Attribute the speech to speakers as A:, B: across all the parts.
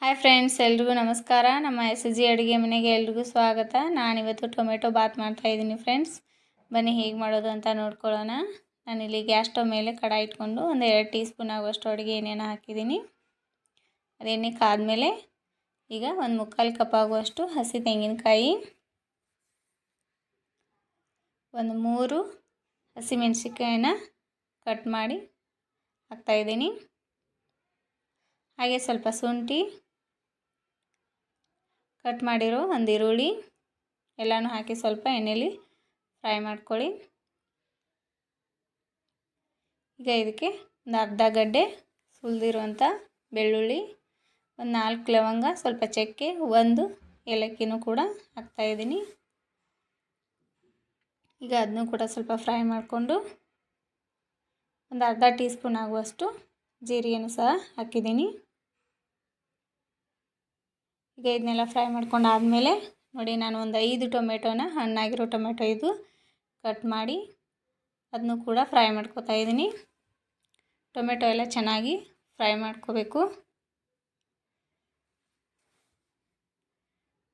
A: Hi friends, ಎಲ್ರಿಗೂ ನಮಸ್ಕಾರ. ನಮ್ಮ SG ಅಡುಗೆ ಮನೆಗೆ ಎಲ್ರಿಗೂ ಸ್ವಾಗತ. ನಾನಿವತ್ತು ಟೊಮೆಟೊ ಬಾತ್ ಮಾಡ್ತಾಯಿದ್ದೀನಿ ಫ್ರೆಂಡ್ಸ್. ಬನ್ನಿ ಹೇಗೆ ಮಾಡೋದು ಅಂತ ನೋಡ್ಕೊಳ್ಳೋಣ. ನಾನಿಲ್ಲಿ ಗ್ಯಾಸ್ ಸ್ಟವ್ ಮೇಲೆ ಕಡಾಯಿ ಇಟ್ಕೊಂಡು ಒಂದು 2 ಟೀ ಸ್ಪೂನ್ ಆಗುವಷ್ಟು ಅಡುಗೆ ಎಣ್ಣೆನ ಹಾಕಿದ್ದೀನಿ. ಅದು ಎಣ್ಣೆ ಕಾದ್ಮೇಲೆ ಈಗ ಒಂದು 3/4 ಕಪ್ ಆಗುವಷ್ಟು ಹಸಿ ತೆಂಗಿನಕಾಯಿ, ಒಂದು 3 ಹಸಿಮೆಣಸಿನಕಾಯಿನ ಕಟ್ ಮಾಡಿ ಹಾಕ್ತಾಯಿದ್ದೀನಿ. ಹಾಗೆ ಸ್ವಲ್ಪ ಶುಂಠಿ, ಕಟ್ ಮಾಡಿರೋ ಒಂದು ಈರುಳ್ಳಿ ಎಲ್ಲನೂ ಹಾಕಿ ಸ್ವಲ್ಪ ಎಣ್ಣೆಯಲ್ಲಿ ಫ್ರೈ ಮಾಡ್ಕೊಳ್ಳಿ. ಈಗ ಇದಕ್ಕೆ ಒಂದು ಅರ್ಧ ಗಡ್ಡೆ ಸುಲಿದಿರುವಂಥ ಬೆಳ್ಳುಳ್ಳಿ, ಒಂದು 4 ಲವಂಗ, ಸ್ವಲ್ಪ ಚಕ್ಕೆ, ಒಂದು ಏಲಕ್ಕಿನೂ ಕೂಡ ಹಾಕ್ತಾಯಿದ್ದೀನಿ. ಈಗ ಅದನ್ನೂ ಕೂಡ ಸ್ವಲ್ಪ ಫ್ರೈ ಮಾಡಿಕೊಂಡು ಒಂದು ಅರ್ಧ ಟೀ ಸ್ಪೂನ್ ಆಗುವಷ್ಟು ಜೀರಿಗೆನೂ ಸಹ ಹಾಕಿದ್ದೀನಿ. ಈಗ ಇದನ್ನೆಲ್ಲ ಫ್ರೈ ಮಾಡ್ಕೊಂಡಾದಮೇಲೆ ನೋಡಿ, ನಾನು ಒಂದು 5 ಟೊಮೆಟೊನ, ಹಣ್ಣಾಗಿರೋ ಟೊಮೆಟೊ ಇದು ಕಟ್ ಮಾಡಿ ಅದನ್ನು ಕೂಡ ಫ್ರೈ ಮಾಡ್ಕೊತಾ ಇದ್ದೀನಿ. ಟೊಮೆಟೊ ಎಲ್ಲ ಚೆನ್ನಾಗಿ ಫ್ರೈ ಮಾಡ್ಕೋಬೇಕು.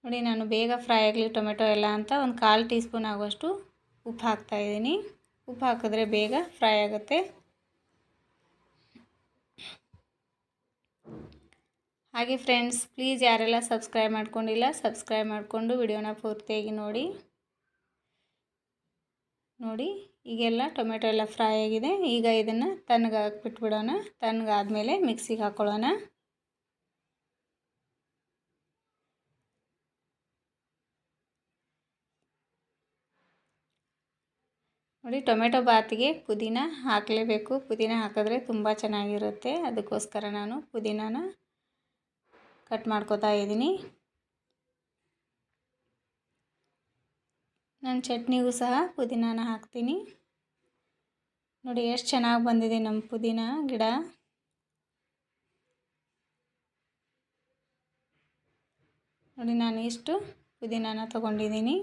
A: ನೋಡಿ, ನಾನು ಬೇಗ ಫ್ರೈ ಆಗಲಿ ಟೊಮೆಟೊ ಎಲ್ಲ ಅಂತ ಒಂದು 1/4 ಟೀ ಸ್ಪೂನ್ ಆಗುವಷ್ಟು ಉಪ್ಪು ಹಾಕ್ತಾಯಿದ್ದೀನಿ. ಉಪ್ಪು ಹಾಕಿದ್ರೆ ಬೇಗ ಫ್ರೈ ಆಗುತ್ತೆ. ಹಾಗೆ ಫ್ರೆಂಡ್ಸ್, ಪ್ಲೀಸ್ ಯಾರೆಲ್ಲ ಸಬ್ಸ್ಕ್ರೈಬ್ ಮಾಡ್ಕೊಂಡಿಲ್ಲ ಸಬ್ಸ್ಕ್ರೈಬ್ ಮಾಡಿಕೊಂಡು ವಿಡಿಯೋನ ಪೂರ್ತಿಯಾಗಿ ನೋಡಿ. ಈಗೆಲ್ಲ ಟೊಮೆಟೊ ಎಲ್ಲ ಫ್ರೈ ಆಗಿದೆ. ಈಗ ಇದನ್ನು ತಣ್ಣಗಾಗಕ್ಕೆ ಬಿಟ್ಬಿಡೋಣ. ತಣ್ಣಗಾದ್ಮೇಲೆ ಮಿಕ್ಸಿಗೆ ಹಾಕ್ಕೊಳ್ಳೋಣ. ನೋಡಿ, ಟೊಮೆಟೊ ಬಾತಿಗೆ ಪುದೀನ ಹಾಕಲೇಬೇಕು. ಪುದೀನ ಹಾಕಿದ್ರೆ ತುಂಬ ಚೆನ್ನಾಗಿರುತ್ತೆ. ಅದಕ್ಕೋಸ್ಕರ ನಾನು ಪುದೀನಾನ ಕಟ್ ಮಾಡ್ಕೊತಾ ಇದ್ದೀನಿ. ನಾನು ಚಟ್ನಿಗೂ ಸಹ ಪುದೀನಾನ ಹಾಕ್ತೀನಿ. ನೋಡಿ ಎಷ್ಟು ಚೆನ್ನಾಗಿ ಬಂದಿದೆ ನಮ್ಮ ಪುದೀನ ಗಿಡ. ನೋಡಿ, ನಾನು ಇಷ್ಟು ಪುದೀನಾನ ತೊಗೊಂಡಿದ್ದೀನಿ.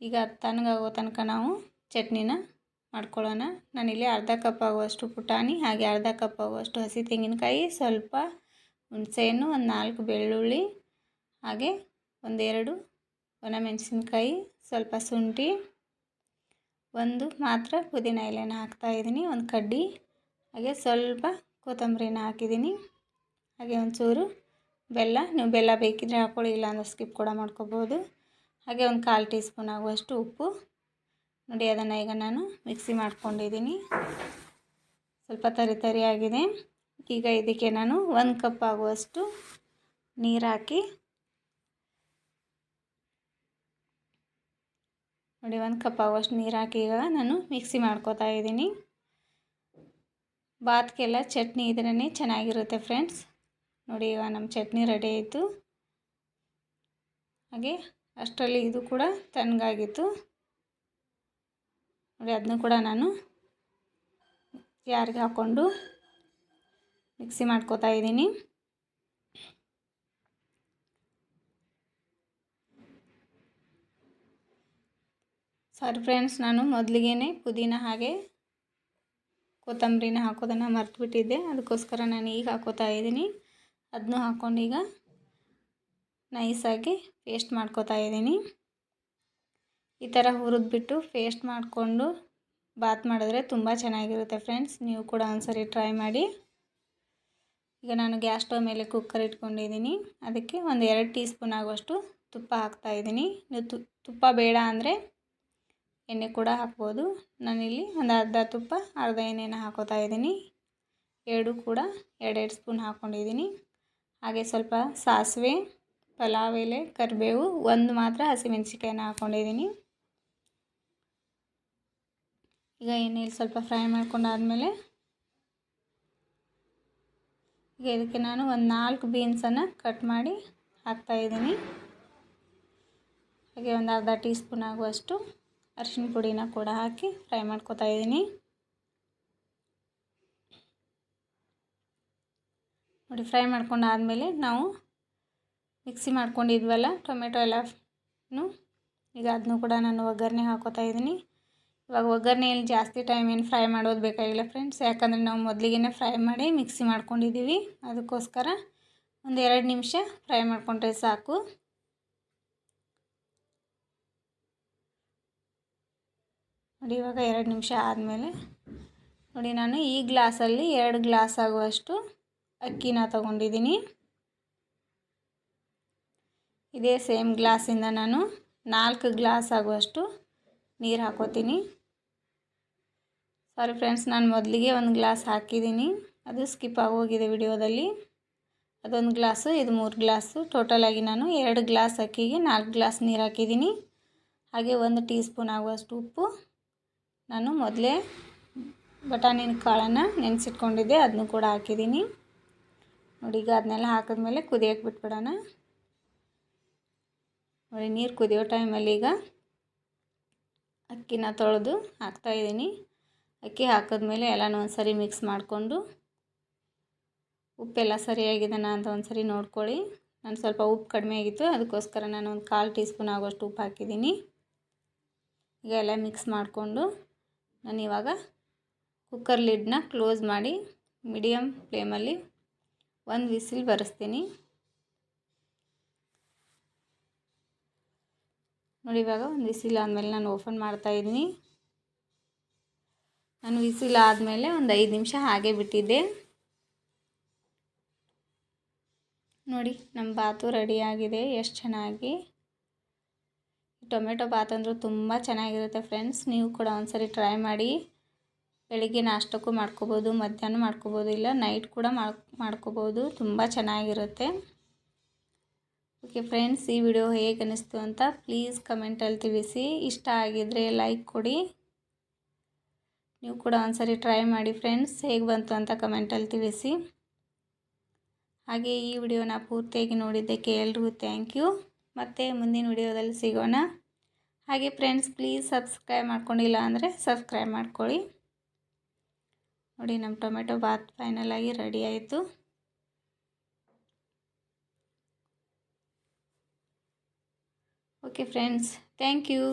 A: ಈಗ ತಣ್ಣಗಾಗೋ ತನಕ ನಾವು ಚಟ್ನಿನ ಮಾಡ್ಕೊಳ್ಳೋಣ. ನಾನಿಲ್ಲಿ ಅರ್ಧ ಕಪ್ ಆಗುವಷ್ಟು ಪುಟಾಣಿ, ಹಾಗೆ ಅರ್ಧ ಕಪ್ ಆಗುವಷ್ಟು ಹಸಿ ತೆಂಗಿನಕಾಯಿ, ಸ್ವಲ್ಪ ಹುಣಸೆಹಣ್ಣು, ಒಂದು 4 ಬೆಳ್ಳುಳ್ಳಿ, ಹಾಗೆ 1-2 ಒಣಮೆಣಸಿನ್ಕಾಯಿ, ಸ್ವಲ್ಪ ಶುಂಠಿ, ಒಂದು ಮಾತ್ರ ಪುದೀನ ಎಲೆನ ಹಾಕ್ತಾಯಿದ್ದೀನಿ, ಒಂದು ಕಡ್ಡಿ, ಹಾಗೆ ಸ್ವಲ್ಪ ಕೊತ್ತಂಬರಿನ ಹಾಕಿದ್ದೀನಿ, ಹಾಗೆ ಒಂಚೂರು ಬೆಲ್ಲ. ನೀವು ಬೆಲ್ಲ ಬೇಕಿದ್ರೆ ಹಾಕ್ಕೊಳ್ಳಿ, ಇಲ್ಲಾಂದ್ರೆ ಸ್ಕಿಪ್ ಕೂಡ ಮಾಡ್ಕೋಬೋದು. ಹಾಗೆ ಒಂದು 1/4 ಟೀ ಸ್ಪೂನ್ ಆಗುವಷ್ಟು ಉಪ್ಪು. ನೋಡಿ, ಅದನ್ನು ಈಗ ನಾನು ಮಿಕ್ಸಿ ಮಾಡ್ಕೊಂಡಿದ್ದೀನಿ. ಸ್ವಲ್ಪ ತರಿ ಆಗಿದೆ. ಈಗ ಇದಕ್ಕೆ ನಾನು 1 ಕಪ್ ಆಗುವಷ್ಟು ನೀರು ಹಾಕಿ, ನೋಡಿ 1 ಕಪ್ ಆಗುವಷ್ಟು ನೀರು ಹಾಕಿ ಈಗ ನಾನು ಮಿಕ್ಸಿ ಮಾಡ್ಕೊತಾ ಇದ್ದೀನಿ. ಬಾತ್ಗೆಲ್ಲ ಚಟ್ನಿ ಇದ್ರೇ ಚೆನ್ನಾಗಿರುತ್ತೆ ಫ್ರೆಂಡ್ಸ್. ನೋಡಿ, ಈಗ ನಮ್ಮ ಚಟ್ನಿ ರೆಡಿ ಆಯಿತು. ಹಾಗೆ ಅಷ್ಟರಲ್ಲಿ ಇದು ಕೂಡ ತಣ್ಣಗಾಗಿತ್ತು. ನೋಡಿ, ಅದನ್ನು ಕೂಡ ನಾನು ಜಾರಿಗೆ ಹಾಕ್ಕೊಂಡು ಮಿಕ್ಸಿ ಮಾಡ್ಕೊತಾ ಇದ್ದೀನಿ. ಸಾರಿ ಫ್ರೆಂಡ್ಸ್, ನಾನು ಮೊದಲಿಗೆ ಪುದೀನ ಹಾಗೆ ಕೊತ್ತಂಬರಿನ ಹಾಕೋದನ್ನು ಮರ್ತುಬಿಟ್ಟಿದ್ದೆ. ಅದಕ್ಕೋಸ್ಕರ ನಾನು ಈಗ ಹಾಕೋತಾ ಇದ್ದೀನಿ. ಅದನ್ನು ಹಾಕ್ಕೊಂಡು ಈಗ ನೈಸಾಗಿ ಪೇಸ್ಟ್ ಮಾಡ್ಕೊತಾ ಇದ್ದೀನಿ. ಈ ಥರ ಹುರಿದ್ಬಿಟ್ಟು ಪೇಸ್ಟ್ ಮಾಡಿಕೊಂಡು ಬಾತ್ ಮಾಡಿದ್ರೆ ತುಂಬ ಚೆನ್ನಾಗಿರುತ್ತೆ ಫ್ರೆಂಡ್ಸ್. ನೀವು ಕೂಡ ಒಂದ್ಸರಿ ಟ್ರೈ ಮಾಡಿ. ಈಗ ನಾನು ಗ್ಯಾಸ್ ಸ್ಟವ್ ಮೇಲೆ ಕುಕ್ಕರ್ ಇಟ್ಕೊಂಡಿದ್ದೀನಿ. ಅದಕ್ಕೆ ಒಂದು 2 ಟೀ ಸ್ಪೂನ್ ಆಗುವಷ್ಟು ತುಪ್ಪ ಹಾಕ್ತಾಯಿದ್ದೀನಿ. ನೀವು ತುಪ್ಪ ಬೇಡ ಅಂದರೆ ಎಣ್ಣೆ ಕೂಡ ಹಾಕ್ಬೋದು. ನಾನಿಲ್ಲಿ ಒಂದು ಅರ್ಧ ತುಪ್ಪ ಅರ್ಧ ಎಣ್ಣೆನ ಹಾಕೋತಾ ಇದ್ದೀನಿ. 2 ಕೂಡ 2 ಸ್ಪೂನ್ ಹಾಕ್ಕೊಂಡಿದ್ದೀನಿ. ಹಾಗೆ ಸ್ವಲ್ಪ ಸಾಸಿವೆ, ಪಲಾವ್ ಎಲೆ, ಕರಿಬೇವು, ಒಂದು ಮಾತ್ರ ಹಸಿಮೆಣಸಿನಕಾಯಿನ ಹಾಕ್ಕೊಂಡಿದ್ದೀನಿ. ಈಗ ಎಣ್ಣೆಯಲ್ಲಿ ಸ್ವಲ್ಪ ಫ್ರೈ ಮಾಡ್ಕೊಂಡಾದಮೇಲೆ ಈಗ ಇದಕ್ಕೆ ನಾನು ಒಂದು 4 ಬೀನ್ಸನ್ನು ಕಟ್ ಮಾಡಿ ಹಾಕ್ತಾಯಿದ್ದೀನಿ. ಹಾಗೆ ಒಂದು ಅರ್ಧ ಟೀ ಸ್ಪೂನ್ ಆಗುವಷ್ಟು ಅರಿಶಿನ ಪುಡಿನ ಕೂಡ ಹಾಕಿ ಫ್ರೈ ಮಾಡ್ಕೊತಾ ಇದ್ದೀನಿ. ನೋಡಿ, ಫ್ರೈ ಮಾಡ್ಕೊಂಡಾದಮೇಲೆ ನಾವು ಮಿಕ್ಸಿ ಮಾಡ್ಕೊಂಡಿದ್ವಲ್ಲ ಟೊಮೆಟೊ ಎಲ್ಲನೂ, ಈಗ ಅದನ್ನು ಕೂಡ ನಾನು ಒಗ್ಗರಣೆ ಹಾಕೋತಾ ಇದ್ದೀನಿ. ಇವಾಗ ಒಗ್ಗರಣೆಯಲ್ಲಿ ಜಾಸ್ತಿ ಟೈಮ್ ಏನು ಫ್ರೈ ಮಾಡೋದು ಬೇಕಾಗಿಲ್ಲ ಫ್ರೆಂಡ್ಸ್, ಯಾಕಂದರೆ ನಾವು ಮೊದಲಿಗೆ ಫ್ರೈ ಮಾಡಿ ಮಿಕ್ಸಿ ಮಾಡ್ಕೊಂಡಿದ್ದೀವಿ. ಅದಕ್ಕೋಸ್ಕರ ಒಂದು 2 ನಿಮಿಷ ಫ್ರೈ ಮಾಡಿಕೊಂಡ್ರೆ ಸಾಕು. ನೋಡಿ ಇವಾಗ 2 ನಿಮಿಷ ಆದಮೇಲೆ ನೋಡಿ ನಾನು ಈ ಗ್ಲಾಸಲ್ಲಿ 2 ಗ್ಲಾಸ್ ಆಗುವಷ್ಟು ಅಕ್ಕಿನ ತೊಗೊಂಡಿದ್ದೀನಿ. ಇದೇ ಸೇಮ್ ಗ್ಲಾಸಿಂದ ನಾನು 4 ಗ್ಲಾಸ್ ಆಗುವಷ್ಟು ನೀರು ಹಾಕೋತೀನಿ. ಸಾರಿ ಫ್ರೆಂಡ್ಸ್, ನಾನು ಮೊದಲಿಗೆ 1 ಗ್ಲಾಸ್ ಹಾಕಿದ್ದೀನಿ, ಅದು ಸ್ಕಿಪ್ ಆಗೋಗಿದೆ ವಿಡಿಯೋದಲ್ಲಿ. ಅದೊಂದು ಗ್ಲಾಸು, ಇದು 3 ಗ್ಲಾಸು. ಟೋಟಲಾಗಿ ನಾನು 2 ಗ್ಲಾಸ್ ಅಕ್ಕಿಗೆ 4 ಗ್ಲಾಸ್ ನೀರು ಹಾಕಿದ್ದೀನಿ. ಹಾಗೆ 1 ಟೀ ಸ್ಪೂನ್ ಆಗುವಷ್ಟು ಉಪ್ಪು. ನಾನು ಮೊದಲೇ ಬಟಾಣಿನ ಕಾಳನ್ನು ನೆನೆಸಿಟ್ಕೊಂಡಿದ್ದೆ, ಅದನ್ನು ಕೂಡ ಹಾಕಿದ್ದೀನಿ. ನೋಡಿ ಈಗ ಅದನ್ನೆಲ್ಲ ಹಾಕಿದ್ಮೇಲೆ ಕುದಿಯೋಕ್ಕೆ ಬಿಟ್ಬಿಡೋಣ. ನೋಡಿ ನೀರು ಕುದಿಯೋ ಟೈಮಲ್ಲಿ ಈಗ ಅಕ್ಕಿನ ತೊಳೆದು ಹಾಕ್ತಾಯಿದ್ದೀನಿ. ಅಕ್ಕಿ ಹಾಕಿದ್ಮೇಲೆ ಎಲ್ಲನೂ ಒಂದು ಸರಿ ಮಿಕ್ಸ್ ಮಾಡಿಕೊಂಡು ಉಪ್ಪೆಲ್ಲ ಸರಿಯಾಗಿದೆನಾ ಅಂತ ಒಂದು ಸರಿ ನೋಡ್ಕೊಳ್ಳಿ. ನಾನು ಸ್ವಲ್ಪ ಉಪ್ಪು ಕಡಿಮೆ ಆಗಿತ್ತು, ಅದಕ್ಕೋಸ್ಕರ ನಾನು ಒಂದು 1/4 ಟೀ ಸ್ಪೂನ್ ಆಗೋಷ್ಟು ಉಪ್ಪು ಹಾಕಿದ್ದೀನಿ. ಈಗ ಎಲ್ಲ ಮಿಕ್ಸ್ ಮಾಡಿಕೊಂಡು ನಾನು ಇವಾಗ ಕುಕ್ಕರ್ ಲಿಡ್ನ ಕ್ಲೋಸ್ ಮಾಡಿ ಮೀಡಿಯಮ್ ಫ್ಲೇಮಲ್ಲಿ 1 ವಿಸಿಲ್ ಬರೆಸ್ತೀನಿ. ನೋಡಿ ಇವಾಗ 1 ವಿಸಿಲ್ ಆದಮೇಲೆ ನಾನು ಓಪನ್ ಮಾಡ್ತಾಯಿದ್ದೀನಿ. ನಾನು ವಿಸಿಲ್ ಆದಮೇಲೆ ಒಂದು 5 ನಿಮಿಷ ಹಾಗೆ ಬಿಟ್ಟಿದ್ದೆ. ನೋಡಿ ನಮ್ಮ ಬಾತು ರೆಡಿಯಾಗಿದೆ. ಎಷ್ಟು ಚೆನ್ನಾಗಿ ಟೊಮೆಟೊ ಬಾತ್ ಅಂದರೂ ತುಂಬ ಚೆನ್ನಾಗಿರುತ್ತೆ ಫ್ರೆಂಡ್ಸ್. ನೀವು ಕೂಡ ಒಂದ್ಸರಿ ಟ್ರೈ ಮಾಡಿ. ಬೆಳಿಗ್ಗೆ ನಾಷ್ಟಕ್ಕೂ ಮಾಡ್ಕೋಬೋದು, ಮಧ್ಯಾಹ್ನ ಮಾಡ್ಕೋಬೋದು, ಇಲ್ಲ ನೈಟ್ ಕೂಡ ಮಾಡ್ಕೋಬೋದು. ತುಂಬ ಚೆನ್ನಾಗಿರುತ್ತೆ. ಓಕೆ ಫ್ರೆಂಡ್ಸ್, ಈ ವಿಡಿಯೋ ಹೇಗೆ ಅನ್ನಿಸ್ತು ಅಂತ ಪ್ಲೀಸ್ ಕಮೆಂಟಲ್ಲಿ ತಿಳಿಸಿ. ಇಷ್ಟ ಆಗಿದ್ದರೆ ಲೈಕ್ ಕೊಡಿ. ನೀವು ಕೂಡ ಒಂದ್ಸರಿ ಟ್ರೈ ಮಾಡಿ ಫ್ರೆಂಡ್ಸ್, ಹೇಗೆ ಬಂತು ಅಂತ ಕಮೆಂಟಲ್ಲಿ ತಿಳಿಸಿ. ಹಾಗೆ ಈ ವಿಡಿಯೋನ ಪೂರ್ತಿಯಾಗಿ ನೋಡಿದ್ದಕ್ಕೆ ಎಲ್ರಿಗೂ ಥ್ಯಾಂಕ್ ಯು. ಮತ್ತು ಮುಂದಿನ ವಿಡಿಯೋದಲ್ಲಿ ಸಿಗೋಣ. ಹಾಗೆ ಫ್ರೆಂಡ್ಸ್, ಪ್ಲೀಸ್ ಸಬ್ಸ್ಕ್ರೈಬ್ ಮಾಡ್ಕೊಂಡಿಲ್ಲ ಅಂದರೆ ಸಬ್ಸ್ಕ್ರೈಬ್ ಮಾಡ್ಕೊಳ್ಳಿ. ನೋಡಿ ನಮ್ಮ ಟೊಮೆಟೊ ಬಾತ್ ಫೈನಲಾಗಿ ರೆಡಿ ಆಯಿತು. Okay friends, thank you.